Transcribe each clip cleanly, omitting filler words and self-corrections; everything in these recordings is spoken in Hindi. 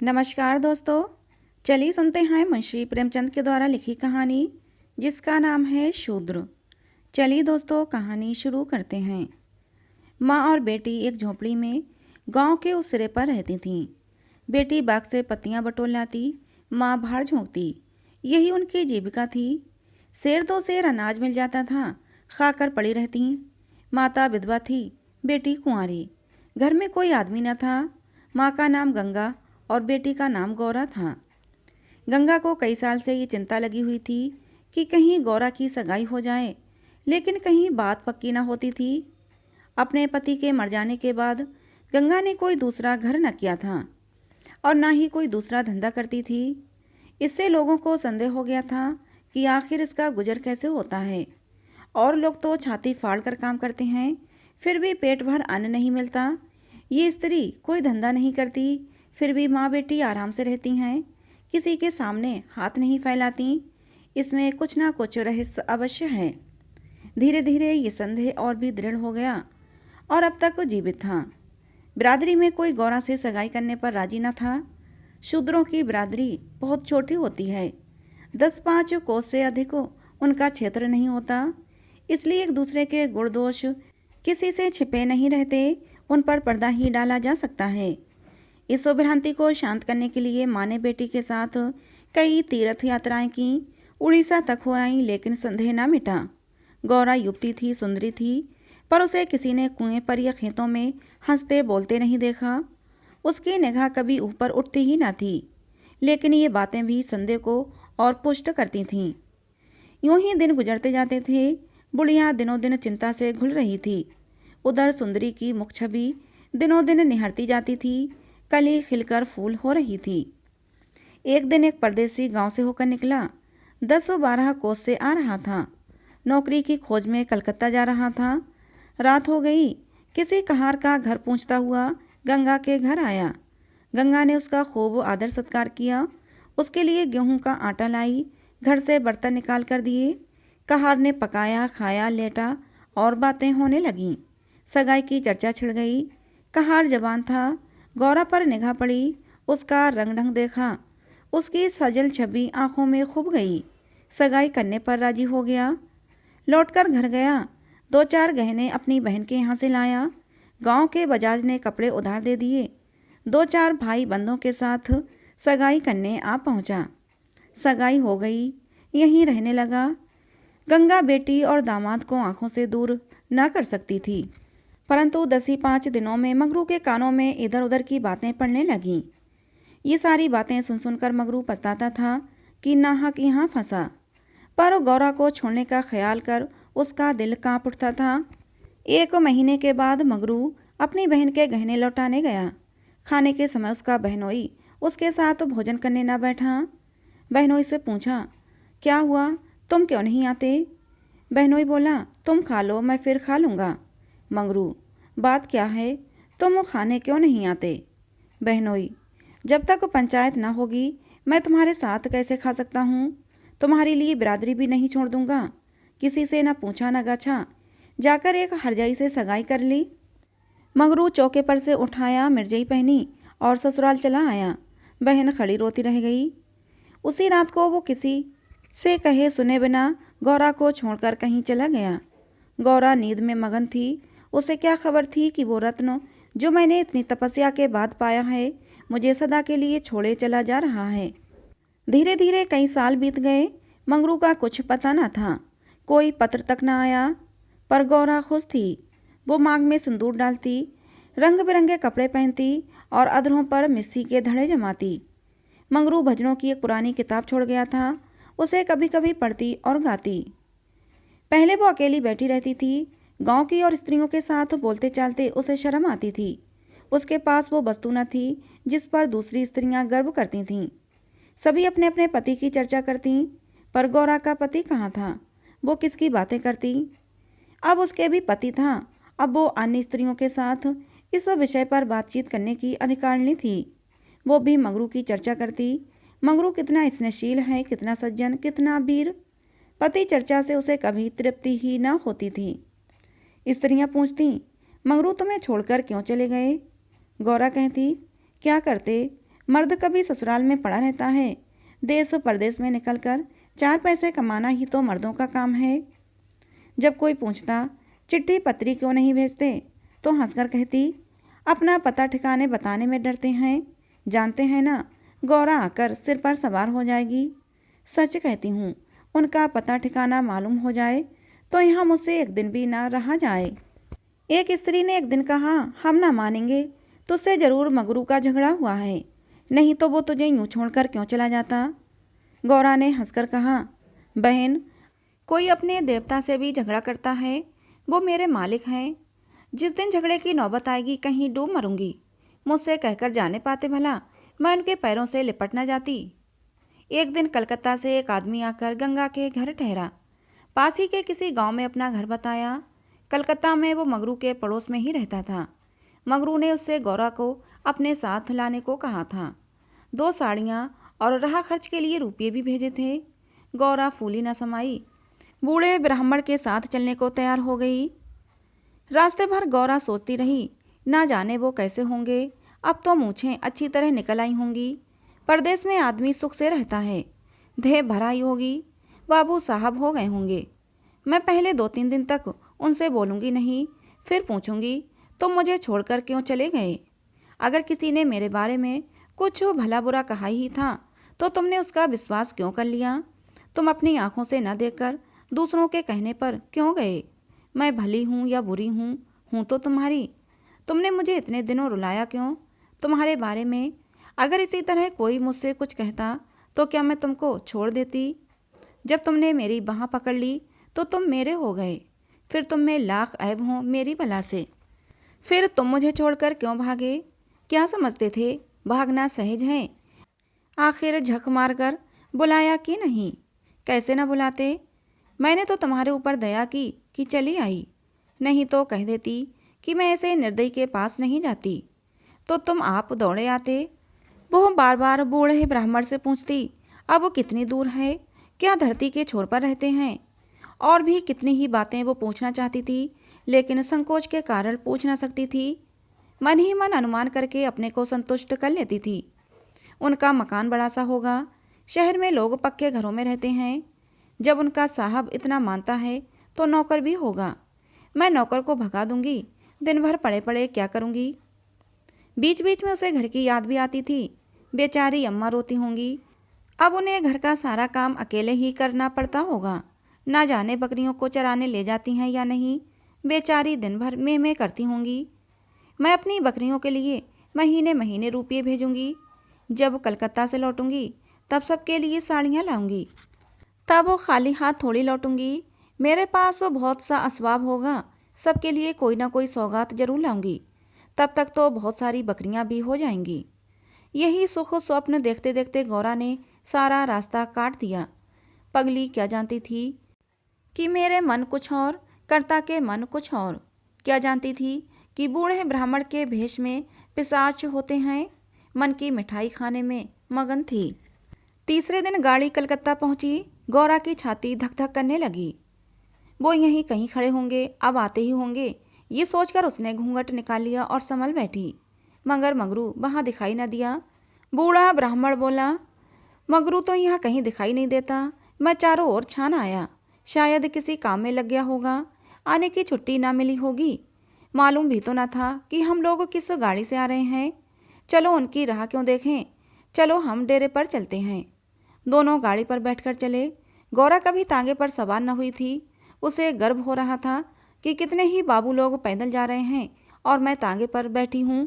नमस्कार दोस्तों। चलिए सुनते हैं मुंशी प्रेमचंद के द्वारा लिखी कहानी जिसका नाम है शूद्र। चलिए दोस्तों कहानी शुरू करते हैं। माँ और बेटी एक झोपड़ी में गांव के उस सिरे पर रहती थीं। बेटी बाग से पत्तियां बटोर लाती, माँ बाहर झोंकती। यही उनकी जीविका थी। सेर दो सेर अनाज मिल जाता था, खाकर पड़ी रहती। माता विधवा थी, बेटी कुंवारी। घर में कोई आदमी न था। माँ का नाम गंगा और बेटी का नाम गौरा था। गंगा को कई साल से ये चिंता लगी हुई थी कि कहीं गौरा की सगाई हो जाए, लेकिन कहीं बात पक्की ना होती थी। अपने पति के मर जाने के बाद गंगा ने कोई दूसरा घर न किया था और ना ही कोई दूसरा धंधा करती थी। इससे लोगों को संदेह हो गया था कि आखिर इसका गुजर कैसे होता है। और लोग तो छाती फाड़ कर काम करते हैं, फिर भी पेट भर अन्न नहीं मिलता। ये स्त्री कोई धंधा नहीं करती, फिर भी माँ बेटी आराम से रहती हैं, किसी के सामने हाथ नहीं फैलाती। इसमें कुछ ना कुछ रहस्य अवश्य है। धीरे धीरे ये संदेह और भी दृढ़ हो गया और अब तक जीवित था। बिरादरी में कोई गौरा से सगाई करने पर राजी न था। शूद्रों की बिरादरी बहुत छोटी होती है, 10-5 कोस से अधिक उनका क्षेत्र नहीं होता। इसलिए एक दूसरे के गुण दोष किसी से छिपे नहीं रहते, उन पर पर्दा ही डाला जा सकता है। इस भ्रांति को शांत करने के लिए माँ ने बेटी के साथ कई तीर्थ यात्राएं की, उड़ीसा तक हो आई, लेकिन संदेह न मिटा। गौरा युवती थी, सुंदरी थी, पर उसे किसी ने कुएं पर या खेतों में हंसते बोलते नहीं देखा। उसकी निगाह कभी ऊपर उठती ही न थी, लेकिन ये बातें भी संदेह को और पुष्ट करती थीं। यूं ही दिन गुजरते जाते थे। बुढ़िया दिनों दिन चिंता से घुल रही थी। उधर सुंदरी की मुख छवि दिनों दिन निहरती जाती थी, कली खिलकर फूल हो रही थी। एक दिन एक परदेसी गांव से होकर निकला, 10-12 कोस से आ रहा था। नौकरी की खोज में कलकत्ता जा रहा था। रात हो गई। किसी कहार का घर पूछता हुआ गंगा के घर आया। गंगा ने उसका खूब आदर सत्कार किया, उसके लिए गेहूं का आटा लाई, घर से बर्तन निकाल कर दिए। कहार ने पकाया, खाया, लेटा और बातें होने लगीं। सगाई की चर्चा छिड़ गई। कहार जवान था। गौरा पर निगाह पड़ी, उसका रंग ढंग देखा, उसकी सजल छवि आंखों में खूब गई। सगाई करने पर राजी हो गया। लौटकर घर गया, 2-4 गहने अपनी बहन के यहाँ से लाया। गांव के बजाज ने कपड़े उधार दे दिए। 2-4 भाई बंधों के साथ सगाई करने आ पहुंचा। सगाई हो गई, यहीं रहने लगा। गंगा बेटी और दामाद को आंखों से दूर न कर सकती थी, परंतु 10-5 दिनों में मगरू के कानों में इधर उधर की बातें पड़ने लगीं। ये सारी बातें सुन सुनकर मगरू पछताता था कि नाहक यहाँ फंसा, पर गौरा को छोड़ने का ख्याल कर उसका दिल कांप उठता था। 1 महीने के बाद मगरू अपनी बहन के गहने लौटाने गया। खाने के समय उसका बहनोई उसके साथ भोजन करने न बैठा। बहनोई से पूछा, क्या हुआ, तुम क्यों नहीं आते? बहनोई बोला, तुम खा लो, मैं फिर खा लूँगा। मंगरू, बात क्या है, तुम खाने क्यों नहीं आते? बहनोई, जब तक पंचायत ना होगी मैं तुम्हारे साथ कैसे खा सकता हूँ? तुम्हारे लिए बिरादरी भी नहीं छोड़ दूंगा। किसी से ना पूछा ना गाछा, जाकर एक हरजाई से सगाई कर ली। मंगरू चौके पर से उठाया, मिर्जई पहनी और ससुराल चला आया। बहन खड़ी रोती रह गई। उसी रात को वो किसी से कहे सुने बिना गौरा को छोड़कर कहीं चला गया। गौरा नींद में मगन थी। उसे क्या खबर थी कि वो रत्न जो मैंने इतनी तपस्या के बाद पाया है, मुझे सदा के लिए छोड़े चला जा रहा है। धीरे धीरे कई साल बीत गए। मंगरू का कुछ पता न था, कोई पत्र तक न आया। पर गौरा खुश थी। वो मांग में सिंदूर डालती, रंग बिरंगे कपड़े पहनती और अधरों पर मिस्सी के धड़े जमाती। मंगरू भजनों की एक पुरानी किताब छोड़ गया था, उसे कभी कभी पढ़ती और गाती। पहले वो अकेली बैठी रहती थी। गांव की और स्त्रियों के साथ बोलते चालते उसे शर्म आती थी। उसके पास वो वस्तु न थी जिस पर दूसरी स्त्रियां गर्व करती थीं। सभी अपने अपने पति की चर्चा करती, पर गौरा का पति कहाँ था? वो किसकी बातें करती? अब उसके भी पति था। अब वो अन्य स्त्रियों के साथ इस विषय पर बातचीत करने की अधिकारिणी थी। वो भी मंगरू की चर्चा करती। मंगरू कितना स्नेहशील है, कितना सज्जन, कितना वीर। पति चर्चा से उसे कभी तृप्ति ही न होती थी। स्त्रियां पूछती, मंगरू तुम्हें छोड़कर क्यों चले गए? गौरा कहती, क्या करते, मर्द कभी ससुराल में पड़ा रहता है। देश परदेश में निकलकर 4 पैसे कमाना ही तो मर्दों का काम है। जब कोई पूछता चिट्ठी पत्री क्यों नहीं भेजते, तो हंसकर कहती अपना पता ठिकाने बताने में डरते हैं। जानते हैं ना, गौरा आकर सिर पर सवार हो जाएगी। सच कहती हूँ, उनका पता ठिकाना मालूम हो जाए तो यहाँ मुझसे एक दिन भी ना रहा जाए। एक स्त्री ने एक दिन कहा, हम ना मानेंगे, तुझसे जरूर मगरू का झगड़ा हुआ है, नहीं तो वो तुझे यूं छोड़कर क्यों चला जाता। गौरा ने हंसकर कहा, बहन, कोई अपने देवता से भी झगड़ा करता है, वो मेरे मालिक हैं। जिस दिन झगड़े की नौबत आएगी कहीं डूब मरूंगी। मुझसे कहकर जाने पाते भला मैं उनके पैरों से लिपट न जाती। एक दिन कलकत्ता से एक आदमी आकर गंगा के घर ठहरा। पास ही के किसी गांव में अपना घर बताया। कलकत्ता में वो मगरू के पड़ोस में ही रहता था। मगरू ने उससे गौरा को अपने साथ लाने को कहा था। 2 साड़ियाँ और राह खर्च के लिए रुपये भी भेजे थे। गौरा फूली न समाई, बूढ़े ब्राह्मण के साथ चलने को तैयार हो गई। रास्ते भर गौरा सोचती रही, ना जाने वो कैसे होंगे। अब तो मूछें अच्छी तरह निकल आई होंगी। परदेश में आदमी सुख से रहता है, देह भराई होगी, बाबू साहब हो गए होंगे। मैं पहले 2-3 दिन तक उनसे बोलूँगी नहीं, फिर पूछूंगी तुम मुझे छोड़कर क्यों चले गए। अगर किसी ने मेरे बारे में कुछ भला बुरा कहा ही था तो तुमने उसका विश्वास क्यों कर लिया। तुम अपनी आंखों से न देखकर दूसरों के कहने पर क्यों गए। मैं भली हूँ या बुरी हूँ तो तुम्हारी। तुमने मुझे इतने दिनों रुलाया क्यों तुम्हारे बारे में। अगर इसी तरह कोई मुझसे कुछ कहता तो क्या मैं तुमको छोड़ देती। जब तुमने मेरी बाँह पकड़ ली तो तुम मेरे हो गए। फिर तुम में लाख ऐब हों मेरी भला से, फिर तुम मुझे छोड़कर क्यों भागे। क्या समझते थे भागना सहज है। आखिर झक मारकर बुलाया कि नहीं। कैसे न बुलाते। मैंने तो तुम्हारे ऊपर दया की कि चली आई, नहीं तो कह देती कि मैं ऐसे निर्दयी के पास नहीं जाती तो तुम आप दौड़े आते। वो बार बार बूढ़े ब्राह्मण से पूछती अब वो कितनी दूर है, क्या धरती के छोर पर रहते हैं। और भी कितनी ही बातें वो पूछना चाहती थी, लेकिन संकोच के कारण पूछ न सकती थी। मन ही मन अनुमान करके अपने को संतुष्ट कर लेती थी। उनका मकान बड़ा सा होगा, शहर में लोग पक्के घरों में रहते हैं। जब उनका साहब इतना मानता है तो नौकर भी होगा। मैं नौकर को भगा दूंगी, दिन भर पड़े पड़े क्या करूंगी। बीच बीच में उसे घर की याद भी आती थी। बेचारी अम्मा रोती होंगी। अब उन्हें घर का सारा काम अकेले ही करना पड़ता होगा। ना जाने बकरियों को चराने ले जाती हैं या नहीं। बेचारी दिन भर में करती होंगी। मैं अपनी बकरियों के लिए महीने महीने रुपये भेजूंगी। जब कलकत्ता से लौटूंगी तब सबके लिए साड़ियाँ लाऊंगी। तब वो खाली हाथ थोड़ी लौटूंगी। मेरे पास बहुत सा असबाब होगा, सबके लिए कोई ना कोई सौगात जरूर लाऊंगी। तब तक तो बहुत सारी बकरियां भी हो जाएंगी। यही सुख स्वप्न देखते देखते गौरा ने सारा रास्ता काट दिया। पगली क्या जानती थी कि मेरे मन कुछ और, कर्ता के मन कुछ और। क्या जानती थी कि बूढ़े ब्राह्मण के भेष में पिशाच होते हैं। मन की मिठाई खाने में मगन थी। तीसरे दिन गाड़ी कलकत्ता पहुंची। गौरा की छाती धक धक करने लगी। वो यहीं कहीं खड़े होंगे, अब आते ही होंगे, ये सोचकर उसने घूंघट निकाल लिया और संभल बैठी। मगर मगरू वहाँ दिखाई न दिया। बूढ़ा ब्राह्मण बोला, मगरू तो यहाँ कहीं दिखाई नहीं देता। मैं चारों ओर छान आया, शायद किसी काम में लग गया होगा, आने की छुट्टी ना मिली होगी। मालूम भी तो न था कि हम लोग किस गाड़ी से आ रहे हैं। चलो उनकी राह क्यों देखें, चलो हम डेरे पर चलते हैं। दोनों गाड़ी पर बैठकर चले। गौरा कभी तांगे पर सवार न हुई थी। उसे गर्व हो रहा था कि कितने ही बाबू लोग पैदल जा रहे हैं और मैं तांगे पर बैठी हूँ।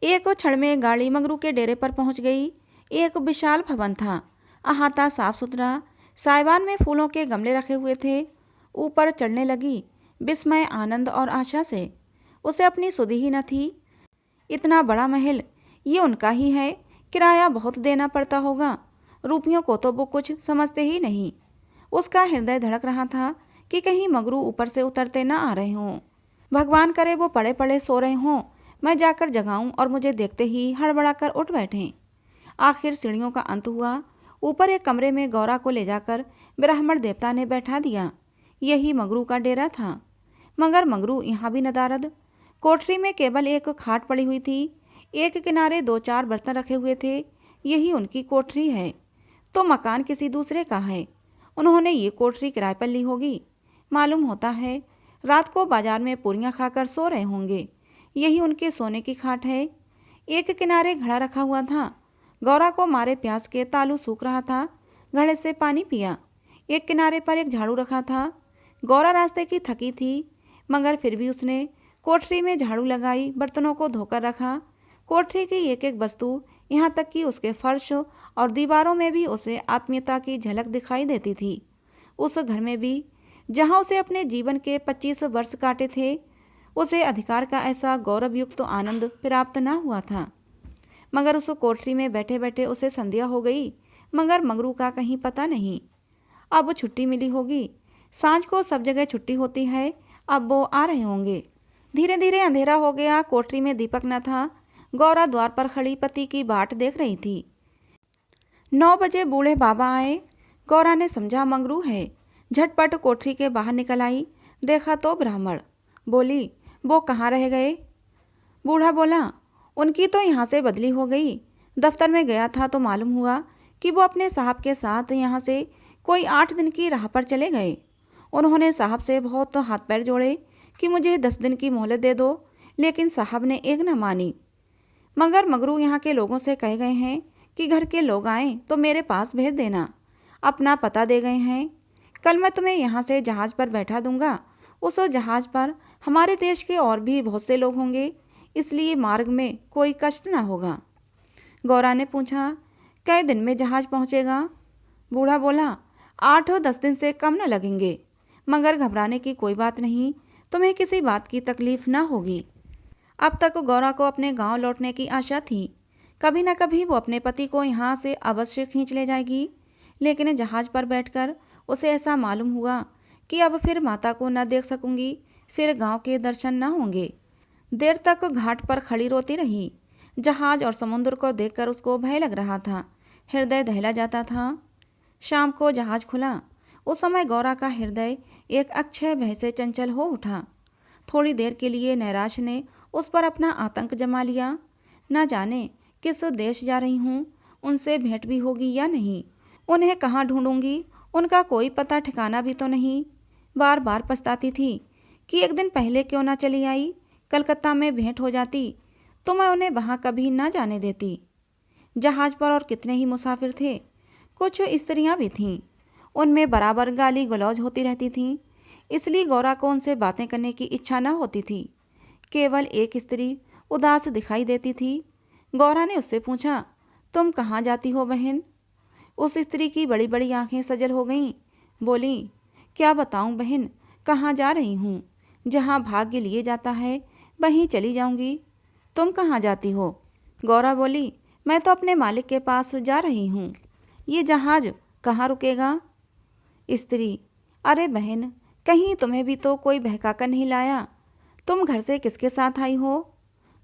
एक क्षण में गाड़ी मगरू के डेरे पर पहुँच गई। एक विशाल भवन था, अहाता साफ सुथरा। साइबान में फूलों के गमले रखे हुए थे। ऊपर चढ़ने लगी विस्मय, आनंद और आशा से। उसे अपनी सुधि ही न थी। इतना बड़ा महल ये उनका ही है, किराया बहुत देना पड़ता होगा। रुपयों को तो वो कुछ समझते ही नहीं। उसका हृदय धड़क रहा था कि कहीं मगरू ऊपर से उतरते ना आ रहे हों। भगवान करे वो पड़े पड़े सो रहे हों, मैं जाकर जगाऊं और मुझे देखते ही हड़बड़ा कर उठ बैठें। आखिर सीढ़ियों का अंत हुआ। ऊपर एक कमरे में गौरा को ले जाकर ब्राह्मण देवता ने बैठा दिया। यही मगरू का डेरा था। मगर मगरू यहाँ भी नदारद। कोठरी में केवल एक खाट पड़ी हुई थी। एक किनारे 2-4 बर्तन रखे हुए थे। यही उनकी कोठरी है। तो मकान किसी दूसरे का है। उन्होंने ये कोठरी किराए पर ली होगी। मालूम होता है रात को बाजार में पूरियां खाकर सो रहे होंगे। यही उनके सोने की खाट है। एक किनारे घड़ा रखा हुआ था। गौरा को मारे प्यास के तालू सूख रहा था। घड़े से पानी पिया। एक किनारे पर एक झाड़ू रखा था। गौरा रास्ते की थकी थी, मगर फिर भी उसने कोठरी में झाड़ू लगाई, बर्तनों को धोकर रखा। कोठरी की एक एक वस्तु, यहाँ तक कि उसके फर्श और दीवारों में भी उसे आत्मीयता की झलक दिखाई देती थी। उस घर में भी, जहाँ उसे अपने जीवन के 25 वर्ष काटे थे, उसे अधिकार का ऐसा गौरवयुक्त आनंद प्राप्त न हुआ था। मगर उस कोठरी में बैठे बैठे उसे संध्या हो गई, मगर मंगरू का कहीं पता नहीं। अब छुट्टी मिली होगी। सांझ को सब जगह छुट्टी होती है। अब वो आ रहे होंगे। धीरे धीरे अंधेरा हो गया। कोठरी में दीपक न था। गौरा द्वार पर खड़ी पति की बाट देख रही थी। 9 बजे बूढ़े बाबा आए। गौरा ने समझा मंगरू है। झटपट कोठरी के बाहर निकल आई। देखा तो ब्राह्मण। बोली, वो कहाँ रह गए? बूढ़ा बोला, उनकी तो यहाँ से बदली हो गई। दफ्तर में गया था तो मालूम हुआ कि वो अपने साहब के साथ यहाँ से कोई 8 दिन की राह पर चले गए। उन्होंने साहब से बहुत हाथ पैर जोड़े कि मुझे 10 दिन की मोहलत दे दो, लेकिन साहब ने एक न मानी। मगर मंगरू यहाँ के लोगों से कह गए हैं कि घर के लोग आएँ तो मेरे पास भेज देना। अपना पता दे गए हैं। कल मैं तुम्हें यहाँ से जहाज़ पर बैठा दूंगा। उस जहाज़ पर हमारे देश के और भी बहुत से लोग होंगे, इसलिए मार्ग में कोई कष्ट ना होगा। गौरा ने पूछा, कै दिन में जहाज़ पहुँचेगा? बूढ़ा बोला, 8-10 दिन से कम न लगेंगे। मगर घबराने की कोई बात नहीं। तुम्हें किसी बात की तकलीफ ना होगी। अब तक गौरा को अपने गांव लौटने की आशा थी। कभी न कभी वो अपने पति को यहाँ से अवश्य खींच ले जाएगी। लेकिन जहाज़ पर बैठकर उसे ऐसा मालूम हुआ कि अब फिर माता को न देख सकूंगी, फिर गांव के दर्शन न होंगे। देर तक घाट पर खड़ी रोती रही। जहाज और समुद्र को देखकर उसको भय लग रहा था। हृदय दहला जाता था। शाम को जहाज खुला। उस समय गौरा का हृदय एक अक्षय भय से चंचल हो उठा। थोड़ी देर के लिए नैराश ने उस पर अपना आतंक जमा लिया। न जाने किस देश जा रही हूँ, उनसे भेंट भी होगी या नहीं, उन्हें कहाँ ढूंढूंगी, उनका कोई पता ठिकाना भी तो नहीं। बार बार पछताती थी कि एक दिन पहले क्यों ना चली आई। कलकत्ता में भेंट हो जाती तो मैं उन्हें वहाँ कभी ना जाने देती। जहाज पर और कितने ही मुसाफिर थे। कुछ स्त्रियाँ भी थीं। उनमें बराबर गाली गलौज होती रहती थीं। इसलिए गौरा को उनसे बातें करने की इच्छा न होती थी। केवल एक स्त्री उदास दिखाई देती थी। गौरा ने उससे पूछा, तुम कहाँ जाती हो बहन? उस स्त्री की बड़ी बड़ी आंखें सजल हो गईं। बोली, क्या बताऊं बहन, कहाँ जा रही हूँ? जहाँ भाग्य लिए जाता है वहीं चली जाऊंगी। तुम कहाँ जाती हो? गौरा बोली, मैं तो अपने मालिक के पास जा रही हूँ। ये जहाज कहाँ रुकेगा? स्त्री, अरे बहन, कहीं तुम्हें भी तो कोई बहका कर नहीं लाया? तुम घर से किसके साथ आई हो?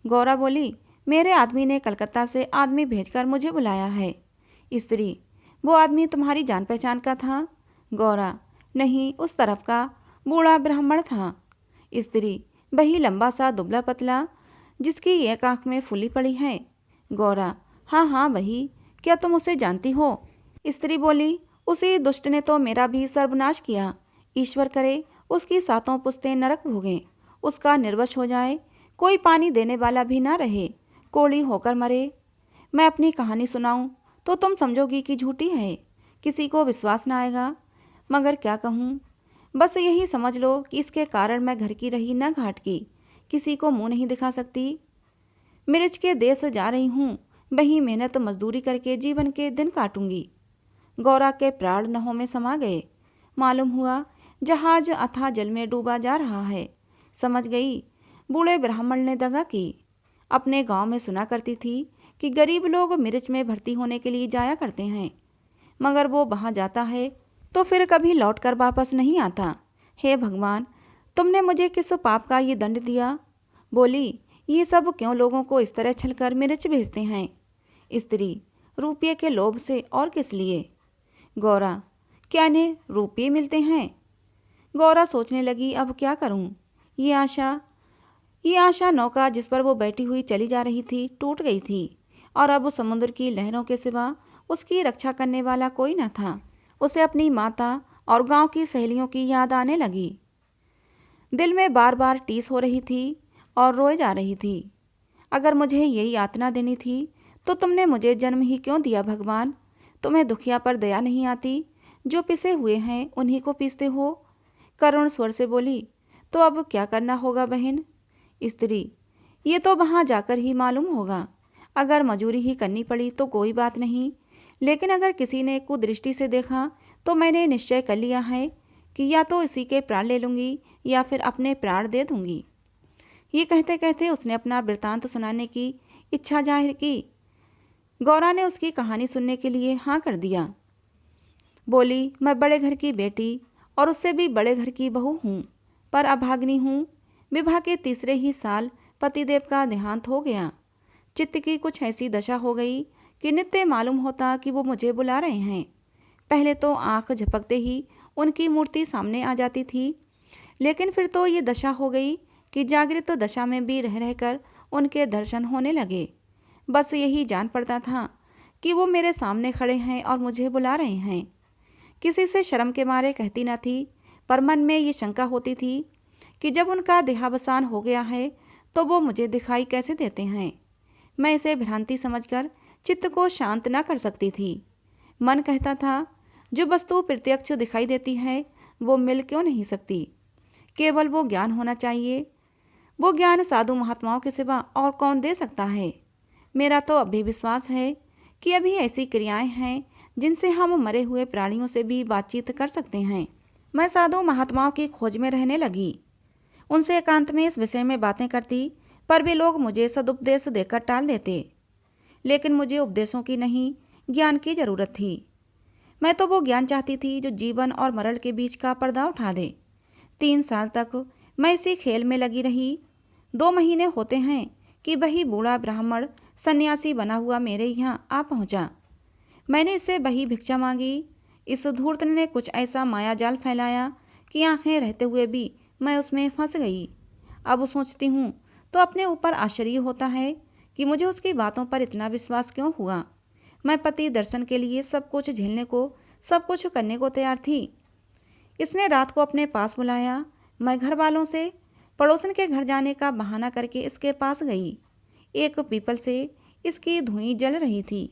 गौरा बोली, मेरे आदमी ने कलकत्ता से आदमी भेजकर मुझे बुलाया है। स्त्री, वो आदमी तुम्हारी जान पहचान का था? गौरा, नहीं, उस तरफ का बूढ़ा ब्राह्मण था। स्त्री, वही लंबा सा दुबला पतला जिसकी एक आंख में फुली पड़ी है? गौरा, हाँ हाँ वही। क्या तुम उसे जानती हो? स्त्री बोली, उसी दुष्ट ने तो मेरा भी सर्वनाश किया। ईश्वर करे उसकी 7 पुश्तें नरक भोगें, उसका निर्वश हो जाए, कोई पानी देने वाला भी ना रहे, कोड़ी होकर मरे। मैं अपनी कहानी सुनाऊं तो तुम समझोगी कि झूठी है, किसी को विश्वास ना आएगा। मगर क्या कहूँ, बस यही समझ लो कि इसके कारण मैं घर की रही न घाट की, किसी को मुंह नहीं दिखा सकती। मिर्च के देश जा रही हूँ, वहीं मेहनत मजदूरी करके जीवन के दिन काटूंगी। गौरा के प्राण नहों में समा गए। मालूम हुआ जहाज अथाह जल में डूबा जा रहा है। समझ गई बूढ़े ब्राह्मण ने दगा की। अपने गांव में सुना करती थी कि गरीब लोग मिर्च में भर्ती होने के लिए जाया करते हैं, मगर वो वहाँ जाता है तो फिर कभी लौट कर वापस नहीं आता। हे भगवान, तुमने मुझे किस पाप का ये दंड दिया? बोली, ये सब क्यों लोगों को इस तरह छलकर मिर्च भेजते हैं? स्त्री, रुपये के लोभ से, और किस लिए? गौरा, क्या इन्हें रुपये मिलते हैं? गौरा सोचने लगी, अब क्या करूं? ये आशा ये आशा नौका जिस पर वो बैठी हुई चली जा रही थी टूट गई थी और अब समुद्र की लहरों के सिवा उसकी रक्षा करने वाला कोई न था। उसे अपनी माता और गांव की सहेलियों की याद आने लगी। दिल में बार बार टीस हो रही थी और रोए जा रही थी। अगर मुझे यही यातना देनी थी तो तुमने मुझे जन्म ही क्यों दिया भगवान? तुम्हें दुखिया पर दया नहीं आती? जो पिसे हुए हैं उन्हीं को पीसते हो। करुण स्वर से बोली। तो अब क्या करना होगा बहन? स्त्री। ये तो वहां जाकर ही मालूम होगा। अगर मजूरी ही करनी पड़ी तो कोई बात नहीं, लेकिन अगर किसी ने कुदृष्टि से देखा तो मैंने निश्चय कर लिया है कि या तो इसी के प्राण ले लूंगी या फिर अपने प्राण दे दूंगी। ये कहते कहते उसने अपना वृतांत सुनाने की इच्छा जाहिर की। गौरा ने उसकी कहानी सुनने के लिए हाँ कर दिया। बोली, मैं बड़े घर की बेटी और उससे भी बड़े घर की बहू हूँ, पर अभाग्नि हूँ। विवाह के तीसरे ही साल पतिदेव का देहांत हो गया। चित्त की कुछ ऐसी दशा हो गई कि नित्य मालूम होता कि वो मुझे बुला रहे हैं। पहले तो आंख झपकते ही उनकी मूर्ति सामने आ जाती थी, लेकिन फिर तो ये दशा हो गई कि जागृत दशा में भी रह रहकर उनके दर्शन होने लगे। बस यही जान पड़ता था कि वो मेरे सामने खड़े हैं और मुझे बुला रहे हैं। किसी से शर्म के मारे कहती न थी, पर मन में ये शंका होती थी कि जब उनका देहावसान हो गया है तो वो मुझे दिखाई कैसे देते हैं। मैं इसे भ्रांति समझकर चित्त को शांत न कर सकती थी। मन कहता था, जो वस्तु प्रत्यक्ष दिखाई देती है वो मिल क्यों नहीं सकती? केवल वो ज्ञान होना चाहिए। वो ज्ञान साधु महात्माओं के सिवा और कौन दे सकता है? मेरा तो अभी विश्वास है कि अभी ऐसी क्रियाएं हैं जिनसे हम मरे हुए प्राणियों से भी बातचीत कर सकते हैं। मैं साधु महात्माओं की खोज में रहने लगी। उनसे एकांत में इस विषय में बातें करती, पर वे लोग मुझे सदुपदेश देकर टाल देते। लेकिन मुझे उपदेशों की नहीं, ज्ञान की जरूरत थी। मैं तो वो ज्ञान चाहती थी जो जीवन और मरण के बीच का पर्दा उठा दे। 3 साल तक मैं इसी खेल में लगी रही। 2 महीने होते हैं कि वही बूढ़ा ब्राह्मण सन्यासी बना हुआ मेरे यहाँ आ पहुँचा। मैंने इससे वही भिक्षा मांगी। इस धूर्त ने कुछ ऐसा मायाजाल फैलाया कि आंखें रहते हुए भी मैं उसमें फंस गई। अब सोचती हूँ तो अपने ऊपर आश्चर्य होता है कि मुझे उसकी बातों पर इतना विश्वास क्यों हुआ। मैं पति दर्शन के लिए सब कुछ झेलने को, सब कुछ करने को तैयार थी। इसने रात को अपने पास बुलाया। मैं घर वालों से पड़ोसन के घर जाने का बहाना करके इसके पास गई। एक पीपल से इसकी धुएं जल रही थी।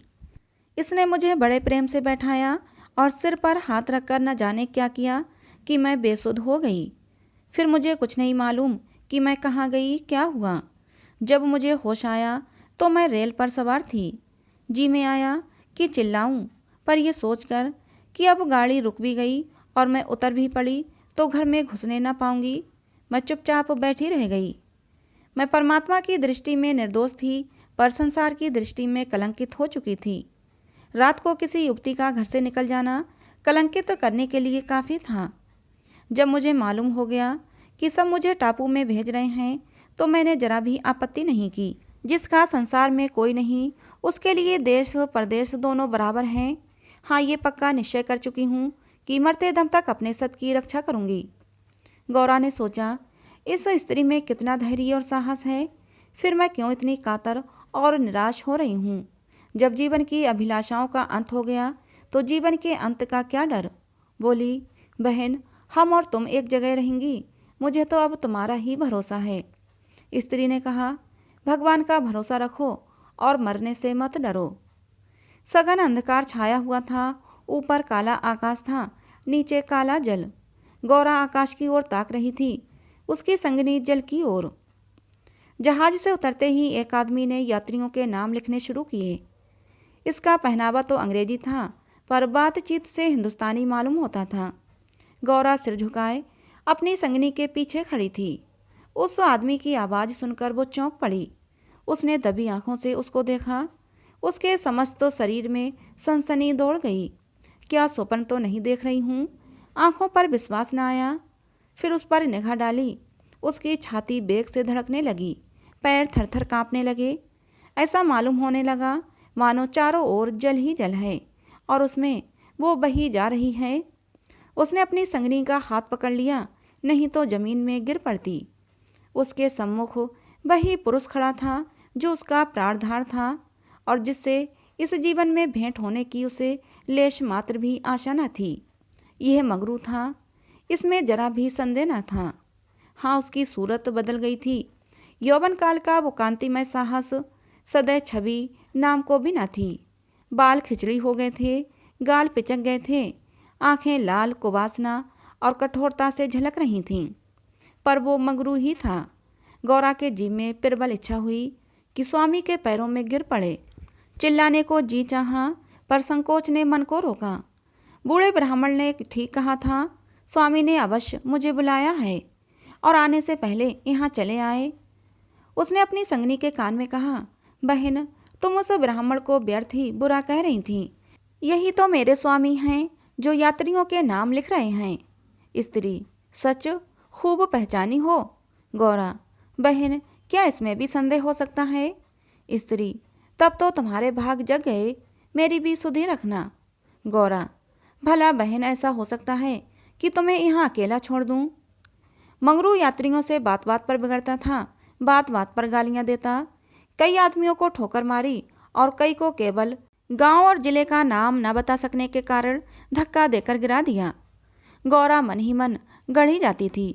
इसने मुझे बड़े प्रेम से बैठाया और सिर पर हाथ रखकर न जाने क्या किया कि मैं बेसुध हो गई। फिर मुझे कुछ नहीं मालूम कि मैं कहाँ गई, क्या हुआ। जब मुझे होश आया तो मैं रेल पर सवार थी। जी में आया कि चिल्लाऊं, पर यह सोचकर कि अब गाड़ी रुक भी गई और मैं उतर भी पड़ी तो घर में घुसने ना पाऊंगी, मैं चुपचाप बैठी रह गई। मैं परमात्मा की दृष्टि में निर्दोष थी, पर संसार की दृष्टि में कलंकित हो चुकी थी। रात को किसी युवती का घर से निकल जाना कलंकित करने के लिए काफ़ी था। जब मुझे मालूम हो गया कि सब मुझे टापू में भेज रहे हैं तो मैंने जरा भी आपत्ति नहीं की। जिसका संसार में कोई नहीं उसके लिए देश परदेश दोनों बराबर हैं। हाँ, ये पक्का निश्चय कर चुकी हूँ कि मरते दम तक अपने सत की रक्षा करूँगी। गौरा ने सोचा, इस स्त्री में कितना धैर्य और साहस है, फिर मैं क्यों इतनी कातर और निराश हो रही हूँ। जब जीवन की अभिलाषाओं का अंत हो गया तो जीवन के अंत का क्या डर। बोली, बहन, हम और तुम एक जगह रहेंगी, मुझे तो अब तुम्हारा ही भरोसा है। स्त्री ने कहा, भगवान का भरोसा रखो और मरने से मत डरो। सघन अंधकार छाया हुआ था। ऊपर काला आकाश था, नीचे काला जल। गौरा आकाश की ओर ताक रही थी, उसकी संगिनी जल की ओर। जहाज से उतरते ही एक आदमी ने यात्रियों के नाम लिखने शुरू किए। इसका पहनावा तो अंग्रेजी था, पर बातचीत से हिंदुस्तानी मालूम होता था। गौरा सिर झुकाए अपनी संगिनी के पीछे खड़ी थी। उस आदमी की आवाज़ सुनकर वो चौंक पड़ी। उसने दबी आंखों से उसको देखा। उसके समस्त शरीर में सनसनी दौड़ गई। क्या स्वप्न तो नहीं देख रही हूँ? आंखों पर विश्वास न आया। फिर उस पर निगाह डाली। उसकी छाती बेग से धड़कने लगी, पैर थरथर कांपने लगे। ऐसा मालूम होने लगा मानो चारों ओर जल ही जल है और उसमें वो बही जा रही है। उसने अपनी संगिनी का हाथ पकड़ लिया, नहीं तो जमीन में गिर पड़ती। उसके सम्मुख वही पुरुष खड़ा था जो उसका प्राणधार था और जिससे इस जीवन में भेंट होने की उसे लेश मात्र भी आशा न थी। यह मंगरू था, इसमें जरा भी संदेह न था। हाँ, उसकी सूरत बदल गई थी। यौवन काल का वो कांतिमय साहस सदैव छवि नाम को भी न थी। बाल खिचड़ी हो गए थे, गाल पिचक गए थे, आंखें लाल कुवासना और कठोरता से झलक रही थीं। पर वो मंगरू ही था। गौरा के जी में प्रबल इच्छा हुई कि स्वामी के पैरों में गिर पड़े। चिल्लाने को जी चाहा, पर संकोच ने मन को रोका। बूढ़े ब्राह्मण ने ठीक कहा था, स्वामी ने अवश्य मुझे बुलाया है और आने से पहले यहाँ चले आए। उसने अपनी संगनी के कान में कहा, बहन, तुम उस ब्राह्मण को व्यर्थ ही बुरा कह रही थी। यही तो मेरे स्वामी हैं जो यात्रियों के नाम लिख रहे हैं। स्त्री, सच खूब पहचानी हो। गौरा, बहन, क्या इसमें भी संदेह हो सकता है? स्त्री, तब तो तुम्हारे भाग जग गए, मेरी भी सुधि रखना। गौरा, भला बहन, ऐसा हो सकता है कि तुम्हें यहाँ अकेला छोड़ दूँ? मंगरू यात्रियों से बात बात पर बिगड़ता था, बात बात पर गालियाँ देता। कई आदमियों को ठोकर मारी और कई को केवल गांव और जिले का नाम न बता सकने के कारण धक्का देकर गिरा दिया। गौरा मन ही मन गढ़ी जाती थी।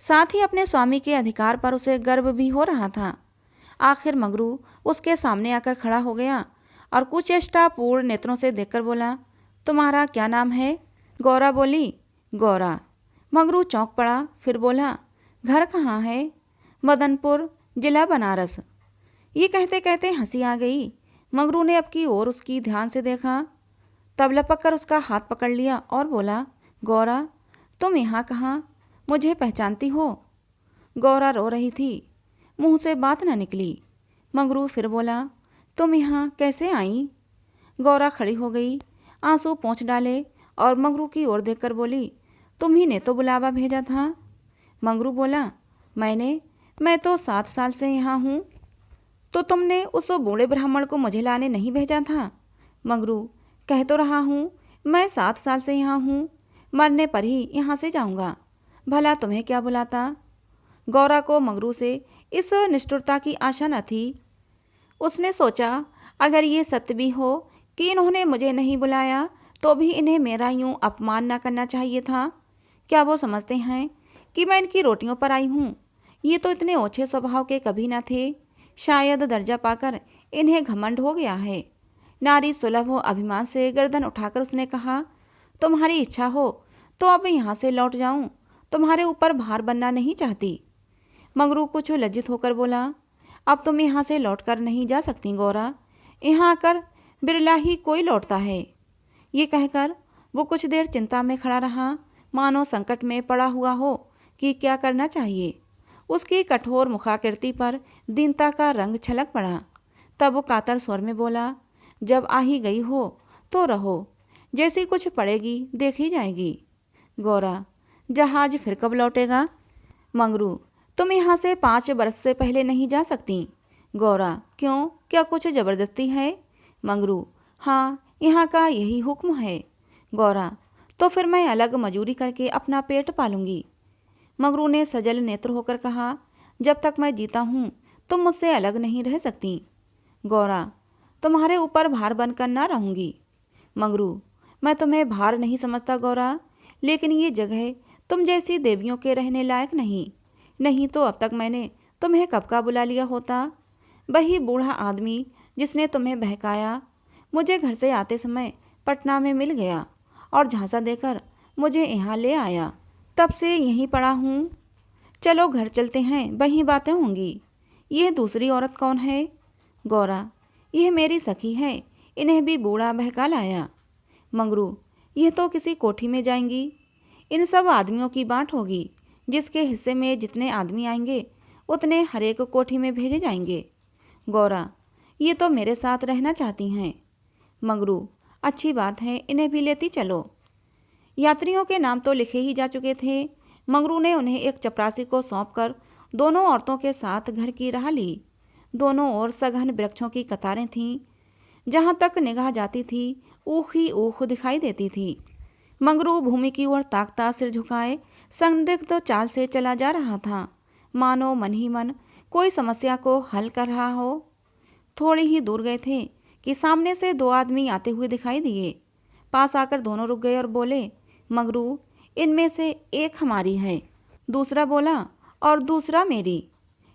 साथ ही अपने स्वामी के अधिकार पर उसे गर्व भी हो रहा था। आखिर मंगरू उसके सामने आकर खड़ा हो गया और कुचेष्टापूर्ण नेत्रों से देखकर बोला, तुम्हारा क्या नाम है? गौरा बोली, गौरा। मंगरू चौंक पड़ा, फिर बोला, घर कहाँ है? मदनपुर, जिला बनारस। ये कहते कहते हंसी आ गई। मंगरू ने अब की ओर उसकी ध्यान से देखा, तब लपक कर उसका हाथ पकड़ लिया और बोला, गौरा, तुम यहाँ कहाँ? मुझे पहचानती हो? गौरा रो रही थी, मुंह से बात न निकली। मंगरू फिर बोला, तुम यहाँ कैसे आई? गौरा खड़ी हो गई, आंसू पोंछ डाले और मंगरू की ओर देखकर बोली, तुम्ही ने तो बुलावा भेजा था। मंगरू बोला, मैं तो 7 साल से यहाँ हूँ। तो तुमने उस बूढ़े ब्राह्मण को मुझे लाने नहीं भेजा था? मंगरू, कह तो रहा हूँ, मैं 7 साल से यहाँ हूँ, मरने पर ही यहाँ से जाऊँगा। भला तुम्हें क्या बुलाता? गौरा को मंगरू से इस निष्ठुरता की आशा न थी। उसने सोचा, अगर ये सत्य भी हो कि इन्होंने मुझे नहीं बुलाया तो भी इन्हें मेरा यूं अपमान न करना चाहिए था। क्या वो समझते हैं कि मैं इनकी रोटियों पर आई हूँ? ये तो इतने ओछे स्वभाव के कभी न थे। शायद दर्जा पाकर इन्हें घमंड हो गया है। नारी सुलभ हो अभिमान से गर्दन उठाकर उसने कहा, तुम्हारी इच्छा हो तो अब यहाँ से लौट जाऊँ, तुम्हारे ऊपर भार बनना नहीं चाहती। मंगरू कुछ लज्जित होकर बोला, अब तुम यहाँ से लौट कर नहीं जा सकती गौरा, यहाँ आकर बिरला ही कोई लौटता है। ये कहकर वो कुछ देर चिंता में खड़ा रहा, मानो संकट में पड़ा हुआ हो कि क्या करना चाहिए। उसकी कठोर मुखाकृति पर दीनता का रंग छलक पड़ा। तब वो कातर स्वर में बोला, जब आ ही गई हो तो रहो, जैसी कुछ पड़ेगी देखी जाएगी। गौरा, जहाज फिर कब लौटेगा? मंगरू, तुम यहाँ से 5 बरस से पहले नहीं जा सकती। गौरा, क्यों, क्या कुछ जबरदस्ती है? मंगरू, हाँ, यहाँ का यही हुक्म है। गौरा, तो फिर मैं अलग मजूरी करके अपना पेट पालूंगी। मंगरू ने सजल नेत्र होकर कहा, जब तक मैं जीता हूँ तुम मुझसे अलग नहीं रह सकती। गौरा, तुम्हारे ऊपर भार बनकर ना रहूँगी। मंगरू, मैं तुम्हें भार नहीं समझता गौरा, लेकिन ये जगह तुम जैसी देवियों के रहने लायक नहीं तो अब तक मैंने तुम्हें कब का बुला लिया होता। वही बूढ़ा आदमी जिसने तुम्हें बहकाया मुझे घर से आते समय पटना में मिल गया और झांसा देकर मुझे यहाँ ले आया। तब से यहीं पड़ा हूँ। चलो घर चलते हैं, वहीं बातें होंगी। यह दूसरी औरत कौन है? गौरा, यह मेरी सखी है, इन्हें भी बूढ़ा बहका लाया। मंगरू, यह तो किसी कोठी में जाएंगी। इन सब आदमियों की बाँट होगी, जिसके हिस्से में जितने आदमी आएंगे उतने हर एक कोठी में भेजे जाएंगे। गौरा, ये तो मेरे साथ रहना चाहती हैं। मंगरू, अच्छी बात है, इन्हें भी लेती चलो। यात्रियों के नाम तो लिखे ही जा चुके थे। मंगरू ने उन्हें एक चपरासी को सौंपकर दोनों औरतों के साथ घर की राह ली। दोनों ओर सघन वृक्षों की कतारें थीं। जहाँ तक निगाह जाती थी ऊख ही ऊख दिखाई देती थी। मंगरू भूमि की ओर ताकता सिर झुकाए संदिग्ध चाल से चला जा रहा था। मानो मन ही मन कोई समस्या को हल कर रहा हो। थोड़ी ही दूर गए थे कि सामने से दो आदमी आते हुए दिखाई दिए। पास आकर दोनों रुक गए और बोले, मगरू, इनमें से एक हमारी है। दूसरा बोला, और दूसरा मेरी।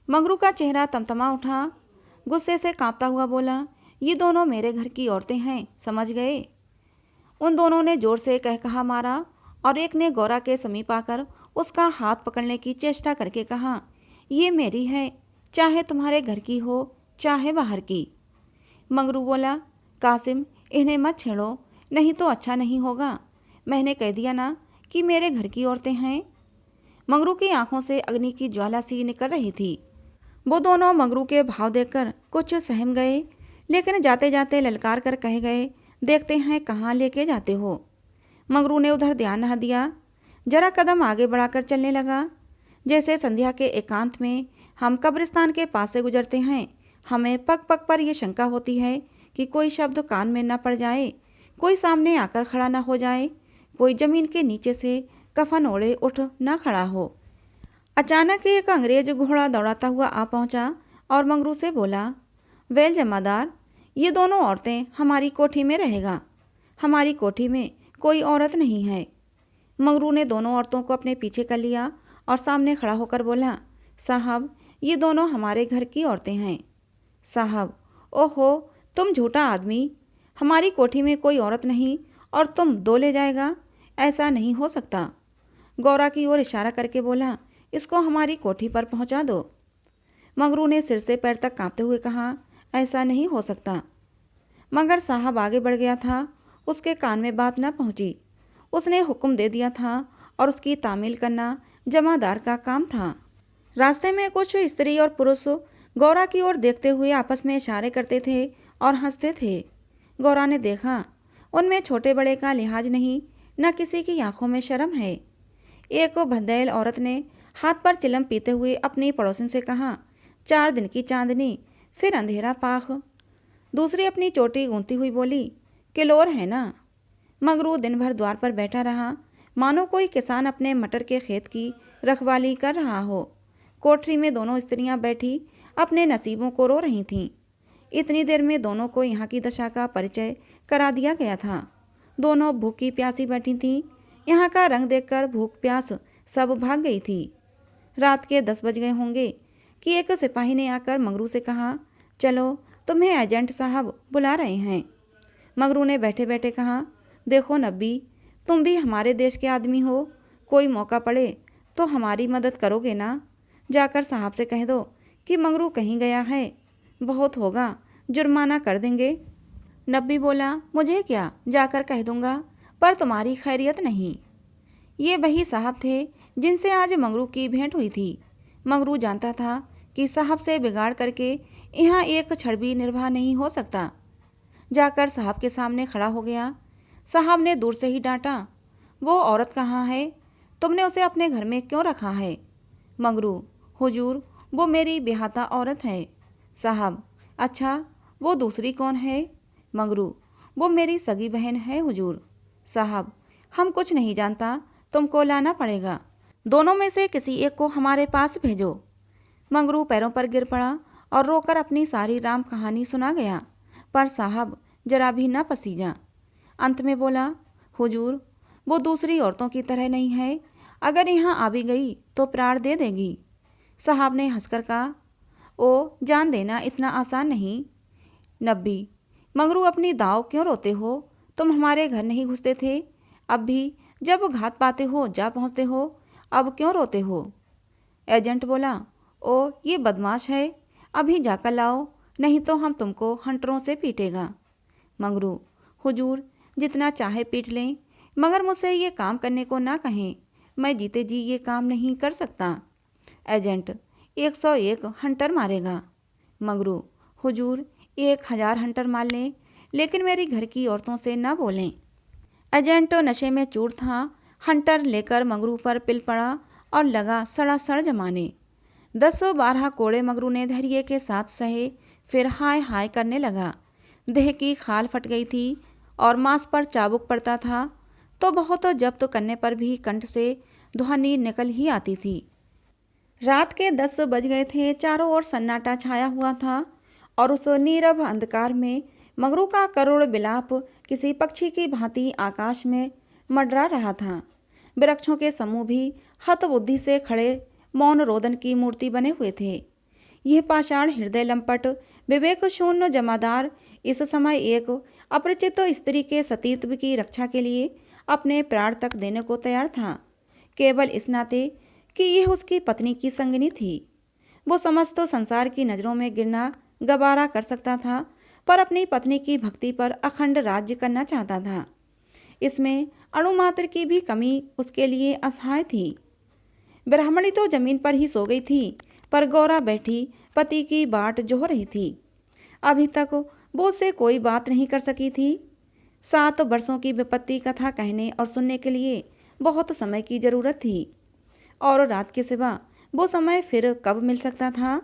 मगरू का चेहरा तमतमा उठा। गुस्से से कांपता हुआ बोला, ये दोनों मेरे घर की औरतें हैं, समझ गए। उन दोनों ने जोर से कह कहा मारा और एक ने गौरा के समीप आकर उसका हाथ पकड़ने की चेष्टा करके कहा, ये मेरी है, चाहे तुम्हारे घर की हो चाहे बाहर की। मगरू बोला, कासिम, इन्हें मत छेड़ो, नहीं तो अच्छा नहीं होगा। मैंने कह दिया ना कि मेरे घर की औरतें हैं। मगरू की आंखों से अग्नि की ज्वाला सी निकल रही थी। वो दोनों मगरू के भाव देखकर कुछ सहम गए, लेकिन जाते जाते ललकार कर कह गए, देखते हैं कहाँ लेके जाते हो। मगरू ने उधर ध्यान न दिया, जरा कदम आगे बढ़ाकर चलने लगा। जैसे संध्या के एकांत में हम कब्रिस्तान के पास से गुजरते हैं, हमें पग पग पर यह शंका होती है कि कोई शब्द कान में न पड़ जाए, कोई सामने आकर खड़ा न हो जाए, कोई जमीन के नीचे से कफन ओढ़े उठ न खड़ा हो। अचानक एक अंग्रेज घोड़ा दौड़ाता हुआ आ पहुंचा और मगरू से बोला, वेल जमादार, ये दोनों औरतें हमारी कोठी में रहेगा। हमारी कोठी में कोई औरत नहीं है। मगरू ने दोनों औरतों को अपने पीछे कर लिया और सामने खड़ा होकर बोला, साहब, ये दोनों हमारे घर की औरतें हैं। साहब, ओहो, तुम झूठा आदमी, हमारी कोठी में कोई औरत नहीं और तुम दो ले जाएगा, ऐसा नहीं हो सकता। गौरा की ओर इशारा करके बोला, इसको हमारी कोठी पर पहुंचा दो। मगरू ने सिर से पैर तक कांपते हुए कहा, ऐसा नहीं हो सकता। मगर साहब आगे बढ़ गया था, उसके कान में बात न पहुंची। उसने हुक्म दे दिया था और उसकी तामील करना जमादार का काम था। रास्ते में कुछ स्त्री और पुरुष गौरा की ओर देखते हुए आपस में इशारे करते थे और हंसते थे। गौरा ने देखा, उनमें छोटे बड़े का लिहाज नहीं, न किसी की आंखों में शर्म है। एक भद्दैल औरत ने हाथ पर चिलम पीते हुए अपनी पड़ोसन से कहा, 4 दिन की चांदनी, फिर अंधेरा पाख। दूसरी अपनी चोटी गूंथती हुई बोली, किलोर है ना। मगरू दिन भर द्वार पर बैठा रहा, मानो कोई किसान अपने मटर के खेत की रखवाली कर रहा हो। कोठरी में दोनों स्त्रियां बैठी अपने नसीबों को रो रही थीं। इतनी देर में दोनों को यहाँ की दशा का परिचय करा दिया गया था। दोनों भूखी प्यासी बैठी थीं। यहाँ का रंग देखकर भूख प्यास सब भाग गई थी। रात के 10 बज गए होंगे कि एक सिपाही ने आकर मगरू से कहा, चलो, तुम्हें एजेंट साहब बुला रहे हैं। मगरू ने बैठे बैठे कहा, देखो नब्बी, तुम भी हमारे देश के आदमी हो, कोई मौका पड़े तो हमारी मदद करोगे ना। जाकर साहब से कह दो कि मगरू कहीं गया है, बहुत होगा, जुर्माना कर देंगे। नब्बी बोला, मुझे क्या, जाकर कह दूंगा, पर तुम्हारी खैरियत नहीं। ये वही साहब थे जिनसे आज मगरू की भेंट हुई थी। मगरू जानता था कि साहब से बिगाड़ करके यहाँ एक क्षण भी निर्वाह नहीं हो सकता। जाकर साहब के सामने खड़ा हो गया। साहब ने दूर से ही डांटा, वो औरत कहाँ है, तुमने उसे अपने घर में क्यों रखा है। मगरू, हुजूर, वो मेरी ब्याहता औरत है। साहब, अच्छा, वो दूसरी कौन है। मगरू, वो मेरी सगी बहन है हुजूर। साहब, हम कुछ नहीं जानता, तुमको लाना पड़ेगा। दोनों में से किसी एक को हमारे पास भेजो। मगरू पैरों पर गिर पड़ा और रोकर अपनी सारी राम कहानी सुना गया, पर साहब जरा भी न पसीजा। अंत में बोला, हुजूर, वो दूसरी औरतों की तरह नहीं है, अगर यहाँ आ भी गई तो प्राण दे देगी। साहब ने हंसकर कहा, ओ, जान देना इतना आसान नहीं। नब्बी, मगरू, अपनी दाव क्यों रोते हो, तुम हमारे घर नहीं घुसते थे, अब भी जब घात पाते हो जा पहुँचते हो, अब क्यों रोते हो। एजेंट बोला, ओ, ये बदमाश है, अभी जाकर लाओ, नहीं तो हम तुमको हंटरों से पीटेगा। मगरू, हुजूर, जितना चाहे पीट लें, मगर मुझसे ये काम करने को ना कहें, मैं जीते जी ये काम नहीं कर सकता। एजेंट, 101 हंटर मारेगा। मगरू, हुजूर, 1000 हंटर मार लें, लेकिन मेरी घर की औरतों से ना बोलें। एजेंट नशे में चूर था। हंटर लेकर मगरू पर पिल पड़ा और लगा सड़ासड़ जमाने। 10-12 कोड़े मगरू ने धैर्य के साथ सहे, फिर हाय हाय करने लगा। देह की खाल फट गई थी और मांस पर चाबुक पड़ता था तो बहुत जब्त करने पर भी कंठ से ध्वनि निकल ही आती थी। रात के 10 बज गए थे। चारों ओर सन्नाटा छाया हुआ था और उस नीरव अंधकार में मगरू का करुण विलाप किसी पक्षी की भांति आकाश में मंडरा रहा था। वृक्षों के समूह भी हतबुद्धि से खड़े मौन रोदन की मूर्ति बने हुए थे। यह पाषाण हृदय लंपट विवेक शून्य जमादार इस समय एक अपरिचित स्त्री के सतीत्व की रक्षा के लिए अपने प्राण तक देने को तैयार था, केवल इस नाते कि यह उसकी पत्नी की संगिनी थी। वो समस्त संसार की नज़रों में गिरना गवारा कर सकता था, पर अपनी पत्नी की भक्ति पर अखंड राज्य करना चाहता था। इसमें अणुमात्र की भी कमी उसके लिए असहाय थी। ब्राह्मणी तो जमीन पर ही सो गई थी, पर गौरा बैठी पति की बाट जोह रही थी। अभी तक वो उससे कोई बात नहीं कर सकी थी। 7 वर्षों की विपत्ति कथा कहने और सुनने के लिए बहुत समय की जरूरत थी, और रात के सिवा वो समय फिर कब मिल सकता था।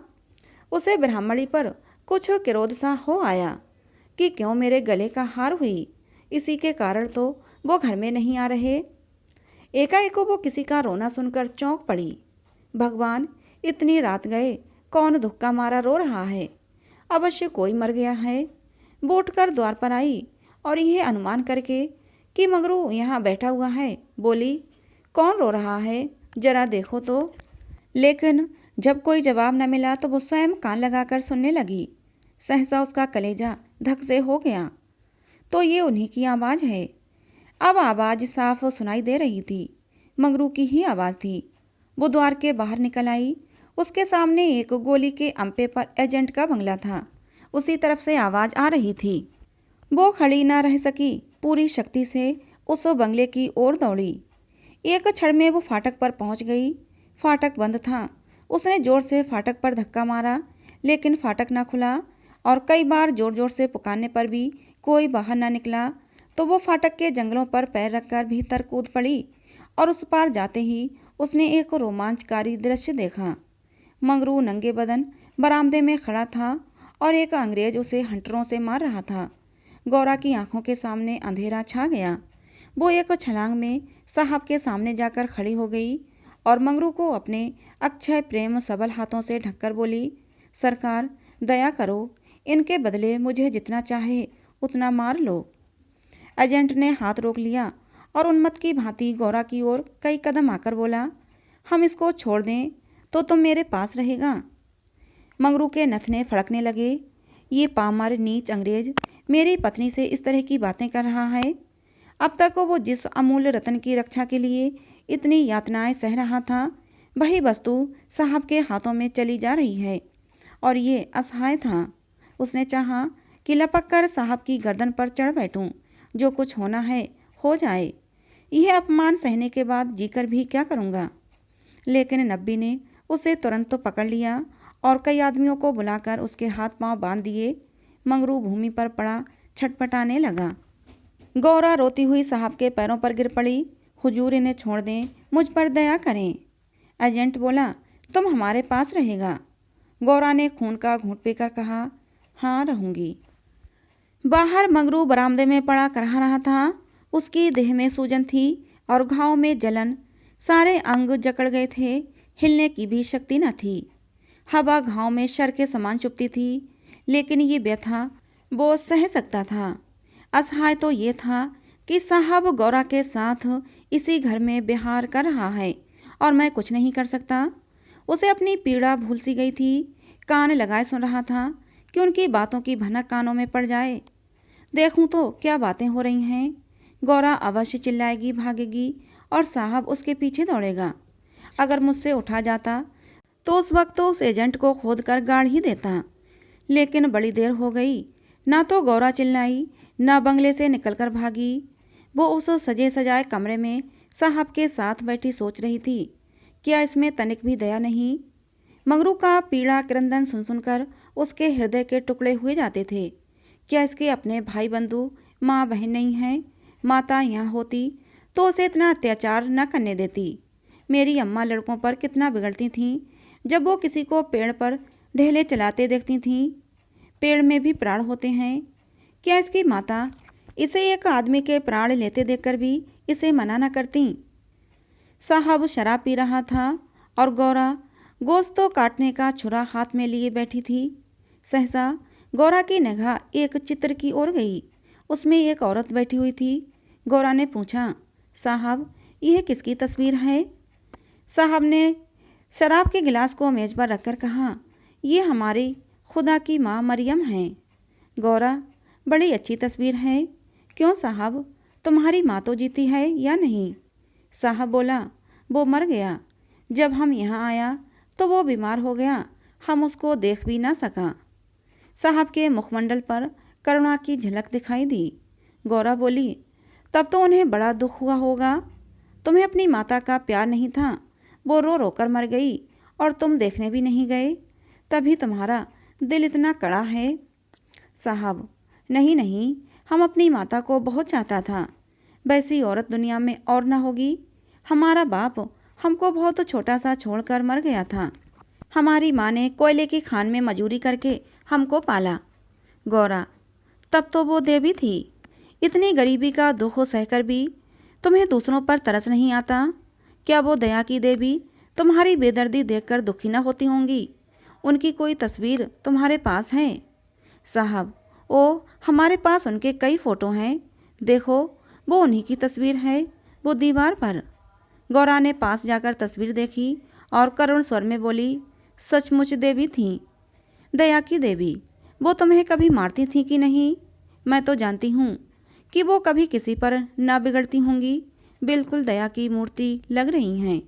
उसे ब्राह्मणी पर कुछ क्रोध सा हो आया कि क्यों मेरे गले का हार हुई, इसी के कारण तो वो घर में नहीं आ रहे। एकाएक वो किसी का रोना सुनकर चौंक पड़ी। भगवान, इतनी रात गए, कौन धुक्का मारा रो रहा है? अवश्य कोई मर गया है। वो उठकर द्वार पर आई और यह अनुमान करके कि मगरू यहाँ बैठा हुआ है, बोली, कौन रो रहा है, जरा देखो तो। लेकिन जब कोई जवाब न मिला तो वो स्वयं कान लगाकर सुनने लगी। सहसा उसका कलेजा धक से हो गया। तो ये उन्हीं की आवाज़ है। अब आवाज़ साफ सुनाई दे रही थी। मगरू की ही आवाज़ थी। वो द्वार के बाहर निकल आई। उसके सामने एक गोली के अम्पे पर एजेंट का बंगला था। उसी तरफ से आवाज़ आ रही थी। वो खड़ी ना रह सकी, पूरी शक्ति से उस बंगले की ओर दौड़ी। एक क्षण में वो फाटक पर पहुंच गई। फाटक बंद था। उसने जोर से फाटक पर धक्का मारा, लेकिन फाटक ना खुला, और कई बार जोर जोर से पुकारने पर भी कोई बाहर ना निकला। तो वो फाटक के जंगलों पर पैर रखकर भीतर कूद पड़ी, और उस पार जाते ही उसने एक रोमांचकारी दृश्य देखा। मंगरू नंगे बदन बरामदे में खड़ा था और एक अंग्रेज उसे हंटरों से मार रहा था। गौरा की आंखों के सामने अंधेरा छा गया। वो एक छलांग में साहब के सामने जाकर खड़ी हो गई और मंगरू को अपने अक्षय प्रेम सबल हाथों से ढककर बोली, सरकार, दया करो, इनके बदले मुझे जितना चाहे उतना मार लो। एजेंट ने हाथ रोक लिया और उन्मत्त की भांति गौरा की ओर कई कदम आकर बोला, हम इसको छोड़ दें तो तुम मेरे पास रहेगा। मंगरू के नथने फड़कने लगे। ये पामर नीच अंग्रेज मेरी पत्नी से इस तरह की बातें कर रहा है। अब तक वो जिस अमूल्य रत्न की रक्षा के लिए इतनी यातनाएं सह रहा था, वही वस्तु साहब के हाथों में चली जा रही है, और ये असहाय था। उसने चाहा कि लपक कर साहब की गर्दन पर चढ़ बैठूं। जो कुछ होना है हो जाए। यह अपमान सहने के बाद जीकर भी क्या करूँगा। लेकिन नब्बी ने उसे तुरंत तो पकड़ लिया और कई आदमियों को बुलाकर उसके हाथ पांव बांध दिए। मंगरू भूमि पर पड़ा छटपटाने लगा। गौरा रोती हुई साहब के पैरों पर गिर पड़ी। हुजूर, इन्हें छोड़ दें, मुझ पर दया करें। एजेंट बोला, तुम हमारे पास रहेगा। गौरा ने खून का घूंट पीकर कहा, हाँ रहूँगी। बाहर मंगरू बरामदे में पड़ा करहा रहा था। उसकी देह में सूजन थी और घाव में जलन। सारे अंग जकड़ गए थे, हिलने की भी शक्ति न थी। हवा घाव में शर के समान चुभती थी, लेकिन ये व्यथा वो सह सकता था। असहाय तो ये था कि साहब गौरा के साथ इसी घर में विहार कर रहा है और मैं कुछ नहीं कर सकता। उसे अपनी पीड़ा भूल सी गई थी। कान लगाए सुन रहा था कि उनकी बातों की भनक कानों में पड़ जाए। देखूं तो क्या बातें हो रही हैं। गौरा अवश्य चिल्लाएगी, भागेगी और साहब उसके पीछे दौड़ेगा। अगर मुझसे उठा जाता तो उस वक्त तो उस एजेंट को खोद कर गाड़ ही देता। लेकिन बड़ी देर हो गई। ना तो गौरा चिल्लाई, ना बंगले से निकलकर भागी। वो उस सजे सजाए कमरे में साहब के साथ बैठी सोच रही थी, क्या इसमें तनिक भी दया नहीं। मंगरू का पीड़ा क्रंदन सुन सुनकर उसके हृदय के टुकड़े हुए जाते थे। क्या इसके अपने भाई बंधु माँ बहन नहीं हैं? माता यहाँ होती तो उसे इतना अत्याचार न करने देती। मेरी अम्मा लड़कों पर कितना बिगड़ती थीं जब वो किसी को पेड़ पर ढेले चलाते देखती थीं। पेड़ में भी प्राण होते हैं। क्या इसकी माता इसे एक आदमी के प्राण लेते देखकर भी इसे मना न करती। साहब शराब पी रहा था और गौरा गोश्त तो काटने का छुरा हाथ में लिए बैठी थी। सहसा गौरा की निगाह एक चित्र की ओर गई। उसमें एक औरत बैठी हुई थी। गौरा ने पूछा, साहब यह किसकी तस्वीर है? साहब ने शराब के गिलास को मेज पर रखकर कहा, ये हमारी खुदा की माँ मरियम है। गौरा, बड़ी अच्छी तस्वीर है। क्यों साहब, तुम्हारी माँ तो जीती है या नहीं? साहब बोला, वो मर गया। जब हम यहाँ आया तो वो बीमार हो गया, हम उसको देख भी ना सका। साहब के मुखमंडल पर करुणा की झलक दिखाई दी। गौरा बोली, तब तो उन्हें बड़ा दुख हुआ होगा। तुम्हें अपनी माता का प्यार नहीं था, वो रो रो कर मर गई और तुम देखने भी नहीं गए, तभी तुम्हारा दिल इतना कड़ा है। साहब, नहीं नहीं, हम अपनी माता को बहुत चाहता था। वैसी औरत दुनिया में और ना होगी। हमारा बाप हमको बहुत छोटा सा छोड़कर मर गया था। हमारी माँ ने कोयले की खान में मजूरी करके हमको पाला। गौरा, तब तो वो देवी थी। इतनी गरीबी का दुख सहकर भी तुम्हें दूसरों पर तरस नहीं आता? क्या वो दया की देवी तुम्हारी बेदर्दी देखकर दुखी न होती होंगी? उनकी कोई तस्वीर तुम्हारे पास है? साहब, ओ हमारे पास उनके कई फ़ोटो हैं। देखो, वो उन्हीं की तस्वीर है, वो दीवार पर। गौरा ने पास जाकर तस्वीर देखी और करुण स्वर में बोली, सचमुच देवी थीं। दया की देवी, वो तुम्हें कभी मारती थी कि नहीं? मैं तो जानती हूँ कि वो कभी किसी पर ना बिगड़ती होंगी। बिल्कुल दया की मूर्ति लग रही हैं।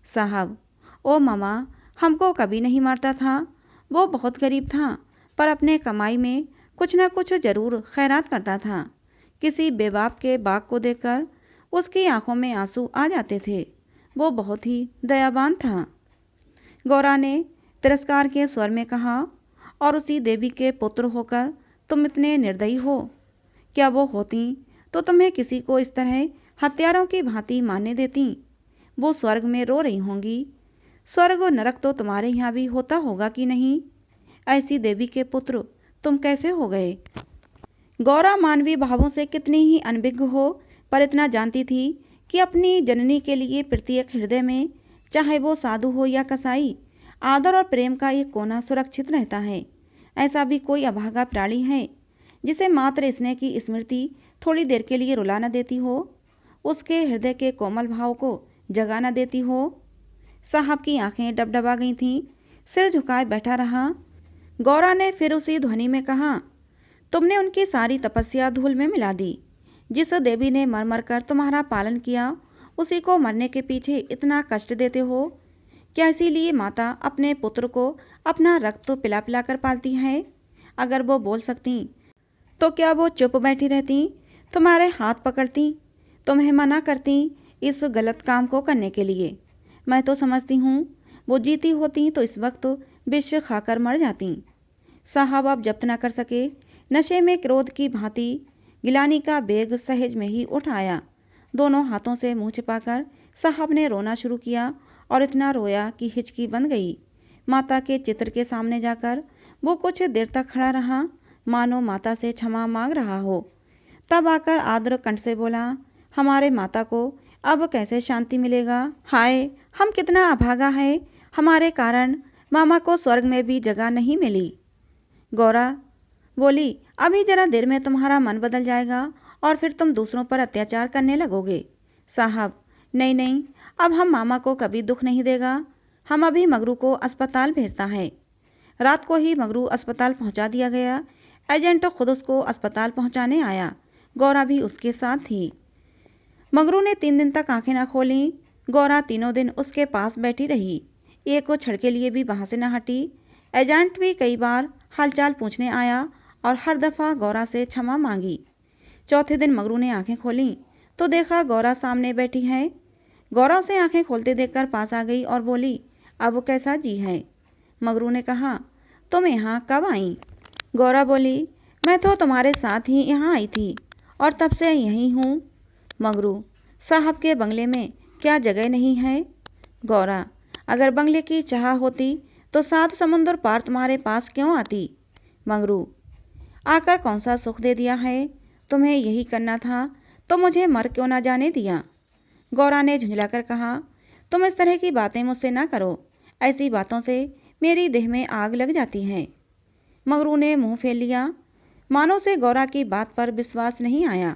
साहब, ओ मामा, हमको कभी नहीं मारता था। वो बहुत गरीब था, पर अपने कमाई में कुछ ना कुछ जरूर खैरात करता था। किसी बेबाप के बाग को देखकर उसकी आंखों में आंसू आ जाते थे। वो बहुत ही दयावान था। गौरा ने तिरस्कार के स्वर में कहा, और उसी देवी के पुत्र होकर तुम इतने निर्दयी हो? क्या वो होती तो तुम्हें किसी को इस तरह हत्यारों की भांति मारने देती? वो स्वर्ग में रो रही होंगी। स्वर्ग और नरक तो तुम्हारे यहाँ भी होता होगा कि नहीं? ऐसी देवी के पुत्र तुम कैसे हो गए? गौरा मानवीय भावों से कितनी ही अनभिज्ञ हो, पर इतना जानती थी कि अपनी जननी के लिए प्रत्येक हृदय में, चाहे वो साधु हो या कसाई, आदर और प्रेम का एक कोना सुरक्षित रहता है। ऐसा भी कोई अभागा प्राणी है जिसे मात्र स्नेह की स्मृति थोड़ी देर के लिए रुला न देती हो, उसके हृदय के कोमल भाव को जगा न देती हो? साहब की आंखें डबडबा गई थीं। सिर झुकाए बैठा रहा। गौरा ने फिर उसी ध्वनि में कहा, तुमने उनकी सारी तपस्या धूल में मिला दी। जिस देवी ने मर मर कर तुम्हारा पालन किया, उसी को मरने के पीछे इतना कष्ट देते हो? क्या इसीलिए माता अपने पुत्र को अपना रक्त तो पिला पिला कर पालती है? अगर वो बोल सकती तो क्या वो चुप बैठी रहती, तुम्हारे हाथ पकड़ती, तुम्हें मना करती इस गलत काम को करने के लिए? मैं तो समझती हूँ वो जीती होती तो इस वक्त विष खाकर मर जाती। साहब अब जब्त न कर सके। नशे में क्रोध की भांति गिलानी का बेग सहज में ही उठ आया। दोनों हाथों से मुंह छिपाकर साहब ने रोना शुरू किया और इतना रोया कि हिचकी बन गई। माता के चित्र के सामने जाकर वो कुछ देर तक खड़ा रहा, मानो माता से क्षमा मांग रहा हो। तब आकर आर्द्र कंठ से बोला, हमारे माता को अब कैसे शांति मिलेगा? हाय, हम कितना अभागा है। हमारे कारण मामा को स्वर्ग में भी जगह नहीं मिली। गौरा बोली, अभी जरा देर में तुम्हारा मन बदल जाएगा और फिर तुम दूसरों पर अत्याचार करने लगोगे। साहब, नहीं नहीं, अब हम मामा को कभी दुख नहीं देगा। हम अभी मगरू को अस्पताल भेजता है। रात को ही मगरू अस्पताल पहुंचा दिया गया। एजेंट खुद उसको अस्पताल पहुंचाने आया। गौरा भी उसके साथ थी। मगरू ने 3 दिन तक आंखें न खोलीं। गौरा तीनों दिन उसके पास बैठी रही। एक को क्षण के लिए भी वहाँ से न हटी। एजेंट भी कई बार हालचाल पूछने आया और हर दफ़ा गौरा से क्षमा मांगी। चौथे दिन मगरू ने आंखें खोलीं तो देखा गौरा सामने बैठी है। गौरा उसे आंखें खोलते देखकर पास आ गई और बोली, अब कैसा जी है? मगरू ने कहा, तुम यहाँ कब आई? गौरा बोली, मैं तो तुम्हारे साथ ही यहाँ आई थी और तब से यहीं हूँ। मगरू, साहब के बंगले में क्या जगह नहीं है? गौरा, अगर बंगले की चाह होती तो 7 समुंदर पार तुम्हारे पास क्यों आती? मगरू, आकर कौन सा सुख दे दिया है? तुम्हें यही करना था तो मुझे मर क्यों ना जाने दिया? गौरा ने झुंझलाकर कहा, तुम इस तरह की बातें मुझसे ना करो। ऐसी बातों से मेरी देह में आग लग जाती है। मंगरू ने मुंह फेर लिया, मानो से गौरा की बात पर विश्वास नहीं आया।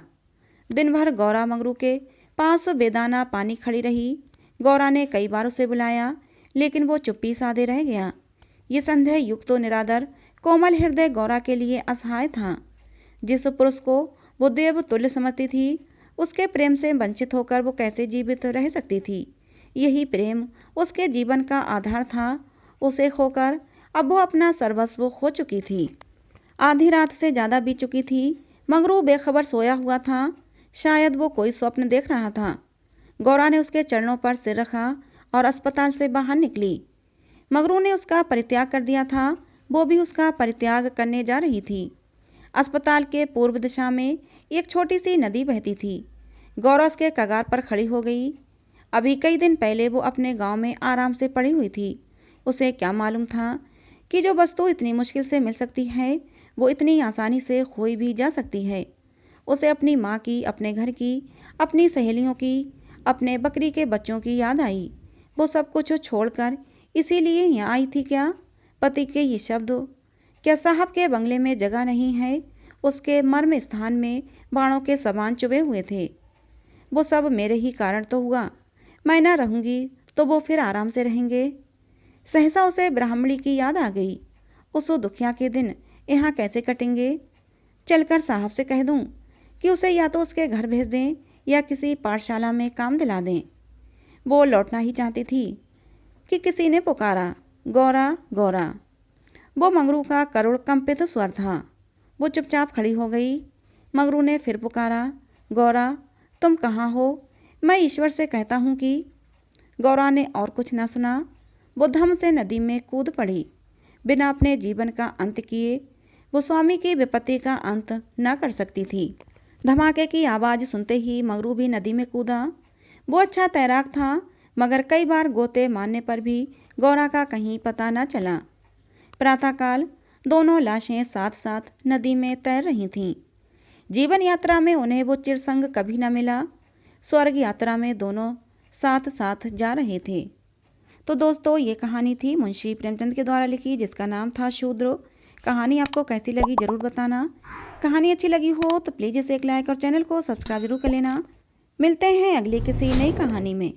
दिन भर गौरा मंगरू के पास बेदाना पानी खड़ी रही। गौरा ने कई बार उसे बुलाया, लेकिन वो चुप्पी साधे रह गया। ये संदेह युक्त तो निरादर कोमल हृदय गौरा के लिए असहाय था। जिस पुरुष को वो देव तुल्य समझती थी, उसके प्रेम से वंचित होकर वो कैसे जीवित रह सकती थी। यही प्रेम उसके जीवन का आधार था। उसे खोकर अब वो अपना सर्वस्व खो चुकी थी। आधी रात से ज़्यादा बीत चुकी थी। मंगरू बेखबर सोया हुआ था। शायद वो कोई स्वप्न देख रहा था। गौरा ने उसके चरणों पर सिर रखा और अस्पताल से बाहर निकली। मंगरू ने उसका परित्याग कर दिया था, वो भी उसका परित्याग करने जा रही थी। अस्पताल के पूर्व दिशा में एक छोटी सी नदी बहती थी। गौरा उसके कगार पर खड़ी हो गई। अभी कई दिन पहले वो अपने गांव में आराम से पड़ी हुई थी। उसे क्या मालूम था कि जो वस्तु इतनी मुश्किल से मिल सकती है, वो इतनी आसानी से खोई भी जा सकती है। उसे अपनी माँ की, अपने घर की, अपनी सहेलियों की, अपने बकरी के बच्चों की याद आई। वो सब कुछ छोड़कर इसीलिए यहाँ आई थी क्या? पति के ये शब्द, क्या साहब के बंगले में जगह नहीं है? उसके मर्म स्थान में बाणों के समान चुभे हुए थे। वो सब मेरे ही कारण तो हुआ। मैं ना रहूँगी तो वो फिर आराम से रहेंगे। सहसा उसे ब्राह्मणी की याद आ गई। उस दुखिया के दिन यहाँ कैसे कटेंगे? चलकर साहब से कह दूँ कि उसे या तो उसके घर भेज दें या किसी पाठशाला में काम दिला दें। वो लौटना ही चाहती थी कि किसी ने पुकारा, गौरा गौरा। वो मंगरू का करुण कंपित स्वर था। वो चुपचाप खड़ी हो गई। मंगरू ने फिर पुकारा, गौरा तुम कहाँ हो? मैं ईश्वर से कहता हूँ कि। गौरा ने और कुछ न सुना। वो धम से नदी में कूद पड़ी। बिना अपने जीवन का अंत किए वो स्वामी की विपत्ति का अंत न कर सकती थी। धमाके की आवाज़ सुनते ही मंगरू भी नदी में कूदा। वो अच्छा तैराक था, मगर कई बार गोते मारने पर भी गौरा का कहीं पता न चला। प्रातःकाल दोनों लाशें साथ साथ नदी में तैर रही थीं। जीवन यात्रा में उन्हें वो चिरसंग कभी न मिला। स्वर्ग यात्रा में दोनों साथ साथ जा रहे थे। तो दोस्तों, ये कहानी थी मुंशी प्रेमचंद के द्वारा लिखी, जिसका नाम था शूद्र। कहानी आपको कैसी लगी ज़रूर बताना। कहानी अच्छी लगी हो तो प्लीज़ इसे एक लाइक और चैनल को सब्सक्राइब जरूर कर लेना। मिलते हैं अगली किसी नई कहानी में।